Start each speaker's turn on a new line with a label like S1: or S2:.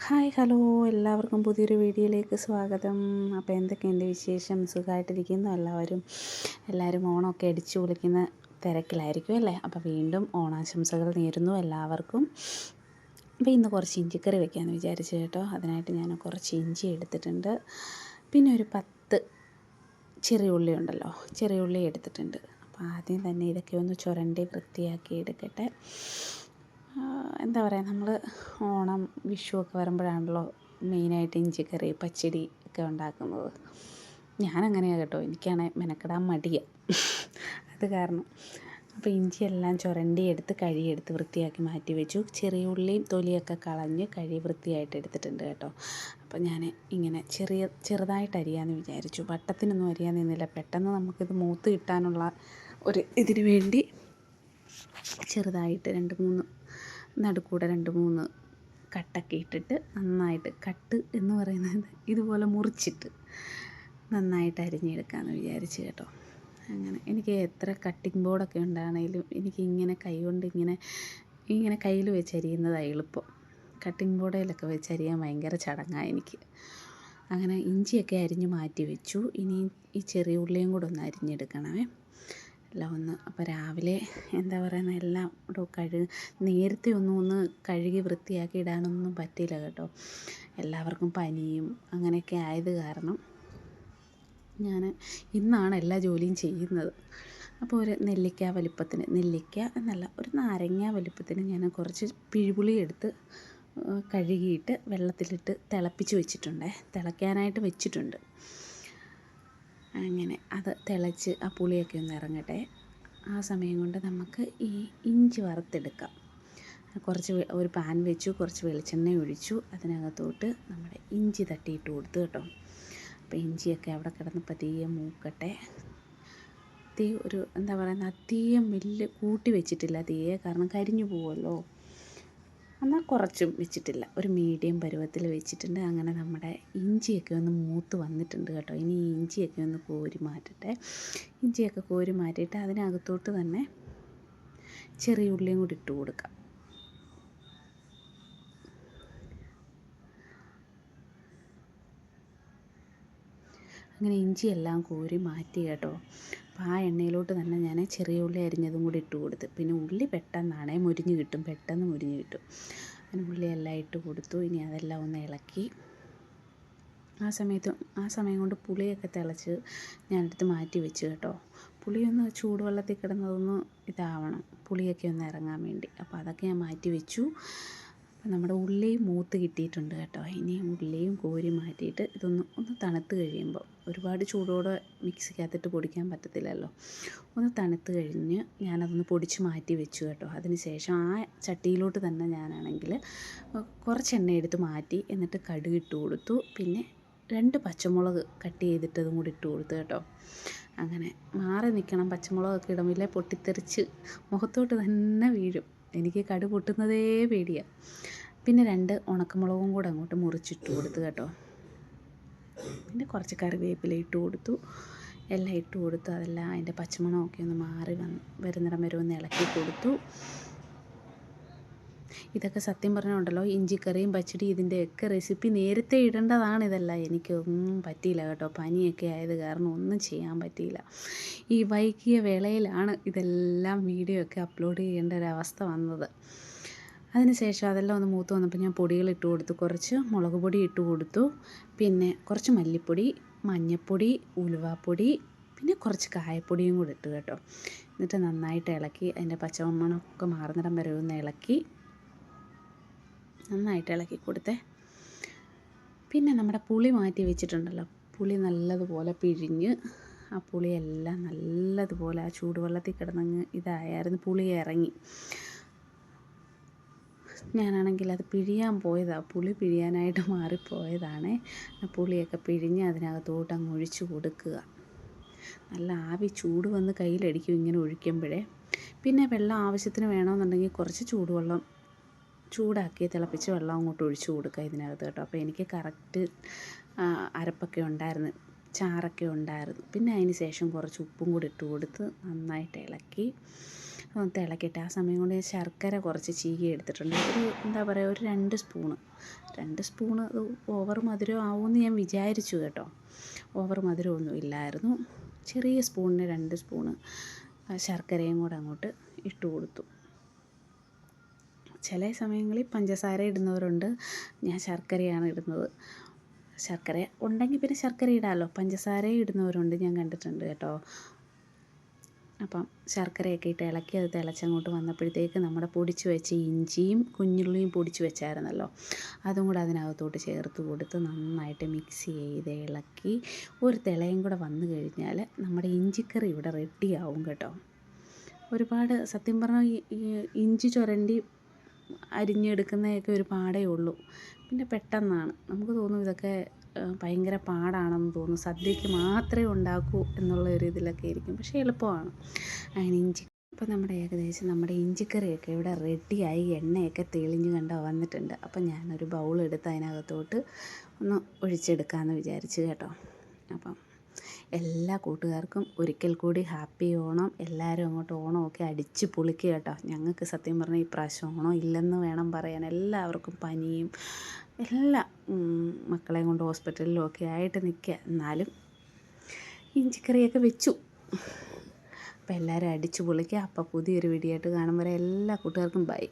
S1: Hi hello, എല്ലാവർക്കും പുതിയൊരു വീഡിയോയിലേക്ക് സ്വാഗതം. അപ്പോൾ എന്തൊക്കെയുണ്ട് വിശേഷം? സുഖമായിട്ടിരിക്കുന്നു എല്ലാവരും ഓണമൊക്കെ അടിച്ചു പൊളിക്കുന്ന തിരക്കിലായിരിക്കും അല്ലേ? അപ്പോൾ വീണ്ടും ഓണാശംസകൾ നേരുന്നു എല്ലാവർക്കും. അപ്പോൾ ഇന്ന് കുറച്ച് ഇഞ്ചിക്കറി വെക്കാമെന്ന് വിചാരിച്ചു കേട്ടോ. അതിനായിട്ട് ഞാൻ കുറച്ച് ഇഞ്ചി എടുത്തിട്ടുണ്ട്. പിന്നെ ഒരു 10 ചെറിയ ഉള്ളി ഉണ്ടല്ലോ, ചെറിയ ഉള്ളി എടുത്തിട്ടുണ്ട്. അപ്പോൾ ആദ്യം തന്നെ ഇതൊക്കെ ഒന്ന് ചുരണ്ടി വൃത്തിയാക്കി എടുക്കട്ടെ. എന്താ പറയുക, നമ്മൾ ഓണം വിഷു ഒക്കെ വരുമ്പോഴാണല്ലോ മെയിനായിട്ട് ഇഞ്ചിക്കറി പച്ചടി ഒക്കെ ഉണ്ടാക്കുന്നത്. ഞാനങ്ങനെയാണ് കേട്ടോ, എനിക്കാണെങ്കിൽ മെനക്കെടാൻ മടിയാണ് അത് കാരണം. അപ്പോൾ ഇഞ്ചിയെല്ലാം ചുരണ്ടി എടുത്ത് കഴുകിയെടുത്ത് വൃത്തിയാക്കി മാറ്റി വെച്ചു. ചെറിയ ഉള്ളിയും തൊലിയൊക്കെ കളഞ്ഞ് കഴുകി വൃത്തിയായിട്ട് എടുത്തിട്ടുണ്ട് കേട്ടോ. അപ്പോൾ ഞാൻ ഇങ്ങനെ ചെറുതായിട്ട് അരിയാമെന്ന് വിചാരിച്ചു. വട്ടത്തിനൊന്നും അരിയാൻ നിന്നില്ല. പെട്ടെന്ന് നമുക്കിത് മൂത്ത് കിട്ടാനുള്ള ഒരു ഇതിന് വേണ്ടി ചെറുതായിട്ട് 2-3 നടുക്കൂടെ 2-3 കട്ടൊക്കെ ഇട്ടിട്ട് നന്നായിട്ട്, കട്ട് എന്ന് പറയുന്നത് ഇതുപോലെ മുറിച്ചിട്ട് നന്നായിട്ട് അരിഞ്ഞെടുക്കാമെന്ന് വിചാരിച്ച് കേട്ടോ. അങ്ങനെ എനിക്ക് എത്ര കട്ടിംഗ് ബോർഡൊക്കെ ഉണ്ടാണെങ്കിലും എനിക്കിങ്ങനെ കൈ കൊണ്ട് ഇങ്ങനെ കയ്യിൽ വെച്ച് അരിയുന്നതാണ് എളുപ്പം. കട്ടിംഗ് ബോർഡിലൊക്കെ വെച്ച് അരിയാൻ ഭയങ്കര ചടങ്ങാണ് എനിക്ക്. അങ്ങനെ ഇഞ്ചിയൊക്കെ അരിഞ്ഞ് മാറ്റി വെച്ചു. ഇനി ഈ ചെറിയ ഉള്ളിയും കൂടെ ഒന്ന് അരിഞ്ഞെടുക്കണമേ. എല്ലാം ഒന്ന്, അപ്പോൾ രാവിലെ എന്താ പറയുന്നത്, എല്ലാം നേരത്തെ ഒന്ന് കഴുകി വൃത്തിയാക്കി ഇടാനൊന്നും പറ്റിയില്ല കേട്ടോ. എല്ലാവർക്കും പനിയും അങ്ങനെയൊക്കെ ആയത് കാരണം ഞാൻ ഇന്നാണ് എല്ലാ ജോലിയും ചെയ്യുന്നത്. അപ്പോൾ ഒരു നെല്ലിക്ക എന്നല്ല, ഒരു നാരങ്ങ വലിപ്പത്തിന് ഞാൻ കുറച്ച് പിഴുപുളി എടുത്ത് കഴുകിയിട്ട് വെള്ളത്തിലിട്ട് തിളയ്ക്കാനായിട്ട് വെച്ചിട്ടുണ്ട്. അങ്ങനെ അത് തിളച്ച് ആ പുളിയൊക്കെ ഒന്ന് ഇറങ്ങട്ടെ. ആ സമയം കൊണ്ട് നമുക്ക് ഈ ഇഞ്ചി വറുത്തെടുക്കാം. ഒരു പാൻ വെച്ചു, കുറച്ച് വെളിച്ചെണ്ണ ഒഴിച്ചു. അതിനകത്തോട്ട് നമ്മുടെ ഇഞ്ചി തട്ടിയിട്ട് കൊടുത്തു കേട്ടോ. അപ്പോൾ ഇഞ്ചിയൊക്കെ അവിടെ കിടന്ന് പതിയെ മൂക്കട്ടെ. തീ ഒരു എന്താ പറയുന്നത്, അധികം വലിയ കൂട്ടി വെച്ചിട്ടില്ല തീയെ, കാരണം കരിഞ്ഞു പോവുമല്ലോ. എന്നാൽ കുറച്ചും വെച്ചിട്ടില്ല, ഒരു മീഡിയം പരുവത്തിൽ വെച്ചിട്ടുണ്ട്. അങ്ങനെ നമ്മുടെ ഇഞ്ചിയൊക്കെ ഒന്ന് മൂത്ത് വന്നിട്ടുണ്ട് കേട്ടോ. ഇനി ഈ ഇഞ്ചിയൊക്കെ ഒന്ന് കോരി മാറ്റട്ടെ. ഇഞ്ചിയൊക്കെ കോരി മാറ്റിയിട്ട് അതിനകത്തോട്ട് തന്നെ ചെറിയ ഉള്ളിയും കൂടി ഇട്ട് കൊടുക്കാം. അങ്ങനെ ഇഞ്ചിയെല്ലാം കോരി മാറ്റി കേട്ടോ. അപ്പോൾ ആ എണ്ണയിലോട്ട് തന്നെ ഞാൻ ചെറിയ ഉള്ളി അരിഞ്ഞതും കൂടി ഇട്ട് കൊടുത്ത്. പിന്നെ ഉള്ളി പെട്ടെന്ന് മുരിഞ്ഞ് കിട്ടും. അങ്ങനെ ഉള്ളിയെല്ലാം ഇട്ട് കൊടുത്തു. ഇനി അതെല്ലാം ഒന്ന് ഇളക്കി. ആ സമയം കൊണ്ട് പുളിയൊക്കെ തിളച്ച് ഞാനെടുത്ത് മാറ്റി വെച്ച് കേട്ടോ. പുളിയൊന്ന് ചൂടുവെള്ളത്തിൽ കിടന്നതൊന്ന് ഇതാവണം, പുളിയൊക്കെ ഒന്ന് ഇറങ്ങാൻ വേണ്ടി. അപ്പോൾ അതൊക്കെ ഞാൻ മാറ്റി വെച്ചു. അപ്പോൾ നമ്മുടെ ഉള്ളിയും മൂത്ത് കിട്ടിയിട്ടുണ്ട് കേട്ടോ. ഇനി ഉള്ളിയും കോരി മാറ്റിയിട്ട് ഒന്ന് തണുത്ത് കഴിയുമ്പോൾ, ഒരുപാട് ചൂടോടെ മിക്സിക്കകത്തിട്ട് പൊടിക്കാൻ പറ്റത്തില്ലല്ലോ, ഒന്ന് തണുത്ത് കഴിഞ്ഞ് ഞാനതൊന്ന് പൊടിച്ച് മാറ്റി വെച്ചു കേട്ടോ. അതിന് ശേഷം ആ ചട്ടിയിലോട്ട് തന്നെ ഞാനാണെങ്കിൽ കുറച്ച് എണ്ണ എടുത്ത് മാറ്റി, എന്നിട്ട് കടുക് ഇട്ട് കൊടുത്തു. പിന്നെ 2 പച്ചമുളക് കട്ട് ചെയ്തിട്ടതും കൂടി ഇട്ട് കൊടുത്തു കേട്ടോ. അങ്ങനെ മാറി നിൽക്കണം, പച്ചമുളകൊക്കെ ഇടുമില്ലേ പൊട്ടിത്തെറിച്ച് മുഖത്തോട്ട് തന്നെ വീഴും. എനിക്ക് കടുക് പൊട്ടുന്നതേ പേടിയാണ്. പിന്നെ 2 ഉണക്കമുളകും കൂടെ അങ്ങോട്ട് മുറിച്ചിട്ട് കൊടുത്തു കേട്ടോ. പിന്നെ കുറച്ച് കറിവേപ്പില ഇട്ട് കൊടുത്തു. എല്ലാം ഇട്ട് കൊടുത്തു. അതെല്ലാം അതിൻ്റെ പച്ചമണമൊക്കെ ഒന്ന് മാറി വരുന്നിടം വരെ ഒന്ന് ഇളക്കി കൊടുത്തു. ഇതൊക്കെ സത്യം പറഞ്ഞുണ്ടല്ലോ, ഇഞ്ചിക്കറിയും പച്ചടി ഇതിൻ്റെയൊക്കെ റെസിപ്പി നേരത്തെ ഇടേണ്ടതാണ്. ഇതെല്ലാം എനിക്കൊന്നും പറ്റിയില്ല കേട്ടോ. പനിയൊക്കെ ആയത് കാരണം ഒന്നും ചെയ്യാൻ പറ്റിയില്ല. ഈ വൈകിയ വേളയിലാണ് ഇതെല്ലാം വീഡിയോ ഒക്കെ അപ്ലോഡ് ചെയ്യേണ്ട ഒരവസ്ഥ വന്നത്. അതിനുശേഷം അതെല്ലാം ഒന്ന് മൂത്ത് വന്നപ്പോൾ ഞാൻ പൊടികൾ ഇട്ട് കൊടുത്തു. കുറച്ച് മുളക് പൊടി ഇട്ട് കൊടുത്തു. പിന്നെ കുറച്ച് മല്ലിപ്പൊടി, മഞ്ഞൾപ്പൊടി, ഉലുവാപ്പൊടി, പിന്നെ കുറച്ച് കായപ്പൊടിയും കൂടി ഇട്ടു കേട്ടോ. എന്നിട്ട് നന്നായിട്ട് ഇളക്കി, അതിൻ്റെ പച്ചമണമൊക്കെ മാറുന്നിടം വരെ ഒന്ന് നന്നായിട്ട് ഇളക്കി കൊടുത്തേ. പിന്നെ നമ്മുടെ പുളി മാറ്റി വെച്ചിട്ടുണ്ടല്ലോ, പുളി നല്ലതുപോലെ പിഴിഞ്ഞ് ആ പുളിയെല്ലാം നല്ലതുപോലെ ആ ചൂടുവെള്ളത്തിൽ കിടന്നങ്ങ് ഇതായിരുന്നു, പുളി ഇറങ്ങി. ഞാനാണെങ്കിൽ അത് പിഴിയാൻ പോയതാണ്, പുളി പിഴിയാനായിട്ട് മാറിപ്പോയതാണ്. പുളിയൊക്കെ പിഴിഞ്ഞ് അതിനകത്തോട്ട് അങ്ങ് ഒഴിച്ച് കൊടുക്കുക. നല്ല ആവി ചൂട് വന്ന് കയ്യിലടിക്കും ഇങ്ങനെ ഒഴിക്കുമ്പോഴേ. പിന്നെ വെള്ളം ആവശ്യത്തിന് വേണമെന്നുണ്ടെങ്കിൽ കുറച്ച് ചൂടുവെള്ളം ചൂടാക്കി തിളപ്പിച്ച് വെള്ളം അങ്ങോട്ട് ഒഴിച്ച് കൊടുക്കുക ഇതിനകത്ത് കേട്ടോ. അപ്പോൾ എനിക്ക് കറക്റ്റ് അരപ്പൊക്കെ ഉണ്ടായിരുന്നു, ചാറൊക്കെ ഉണ്ടായിരുന്നു. പിന്നെ അതിന് ശേഷം കുറച്ച് ഉപ്പും കൂടി ഇട്ട് കൊടുത്ത് നന്നായിട്ട് ഇളക്കി. തിളക്കിയിട്ട് ആ സമയം കൊണ്ട് ഞാൻ ശർക്കര കുറച്ച് ചീകി എടുത്തിട്ടുണ്ട്. ഒരു എന്താ പറയുക, ഒരു 2 സ്പൂണ് അത് ഓവർ മധുരം ആവുമെന്ന് ഞാൻ വിചാരിച്ചു കേട്ടോ. ഓവർ മധുരമൊന്നും ഇല്ലായിരുന്നു. ചെറിയ സ്പൂണിന് 2 സ്പൂണ് ശർക്കരയും കൂടെ അങ്ങോട്ട് ഇട്ട് കൊടുത്തു. ചില സമയങ്ങളിൽ പഞ്ചസാര ഇടുന്നവരുണ്ട്, ഞാൻ ശർക്കരയാണ് ഇടുന്നത്. ശർക്കര ഉണ്ടെങ്കിൽ പിന്നെ ശർക്കര ഇടാമല്ലോ, പഞ്ചസാര ഇടുന്നവരുണ്ട്, ഞാൻ കണ്ടിട്ടുണ്ട് കേട്ടോ. അപ്പം ശർക്കരയൊക്കെ ഇട്ട് ഇളക്കി അത് തിളച്ചങ്ങോട്ട് വന്നപ്പോഴത്തേക്ക് നമ്മുടെ പൊടിച്ച് വെച്ച ഇഞ്ചിയും കുഞ്ഞുള്ളിയും പൊടിച്ച് വെച്ചായിരുന്നല്ലോ, അതും കൂടെ അതിനകത്തോട്ട് ചേർത്ത് കൊടുത്ത് നന്നായിട്ട് മിക്സ് ചെയ്ത് ഇളക്കി ഒരു തിളയും കൂടെ വന്നു കഴിഞ്ഞാൽ നമ്മുടെ ഇഞ്ചിക്കറി ഇവിടെ റെഡിയാവും കേട്ടോ. ഒരുപാട് സത്യം പറഞ്ഞാൽ ഇഞ്ചി ചുരണ്ടി അരിഞ്ഞെടുക്കുന്നതൊക്കെ ഒരു പാടേ ഉള്ളൂ. പിന്നെ പെട്ടെന്നാണ് നമുക്ക് തോന്നും ഇതൊക്കെ ഭയങ്കര പാടാണെന്ന് തോന്നും, സദ്യക്ക് മാത്രമേ ഉണ്ടാക്കൂ എന്നുള്ള ഒരു ഇതിലൊക്കെ ഇരിക്കും. പക്ഷേ എളുപ്പമാണ്. അങ്ങനെ അപ്പോൾ നമ്മുടെ ഏകദേശം നമ്മുടെ ഇഞ്ചിക്കറിയൊക്കെ ഇവിടെ റെഡിയായി, എണ്ണയൊക്കെ തെളിഞ്ഞ് കണ്ടോ വന്നിട്ടുണ്ട്. അപ്പം ഞാനൊരു ബൗളെടുത്ത് അതിനകത്തോട്ട് ഒന്ന് ഒഴിച്ചെടുക്കാമെന്ന് വിചാരിച്ചു കേട്ടോ. അപ്പം എല്ലാ കൂട്ടുകാർക്കും ഒരിക്കൽ കൂടി ഹാപ്പി ഓണം. എല്ലാവരും അങ്ങോട്ട് ഓണമൊക്കെ അടിച്ച് പൊളിക്കുക കേട്ടോ. ഞങ്ങൾക്ക് സത്യം പറഞ്ഞാൽ ഈ പ്രാവശ്യം ഓണം ഇല്ലെന്ന് വേണം പറയാൻ. എല്ലാവർക്കും പനിയും എല്ലാം, മക്കളെയും കൊണ്ട് ഹോസ്പിറ്റലിലും ഒക്കെ ആയിട്ട് നിൽക്കുക. എന്നാലും ഇഞ്ചിക്കറിയൊക്കെ വെച്ചു. അപ്പോൾ എല്ലാവരും അടിച്ച് പൊളിക്കുക. അപ്പോൾ പുതിയൊരു വീഡിയോ ആയിട്ട് കാണും വരെ എല്ലാ കൂട്ടുകാർക്കും ബൈ.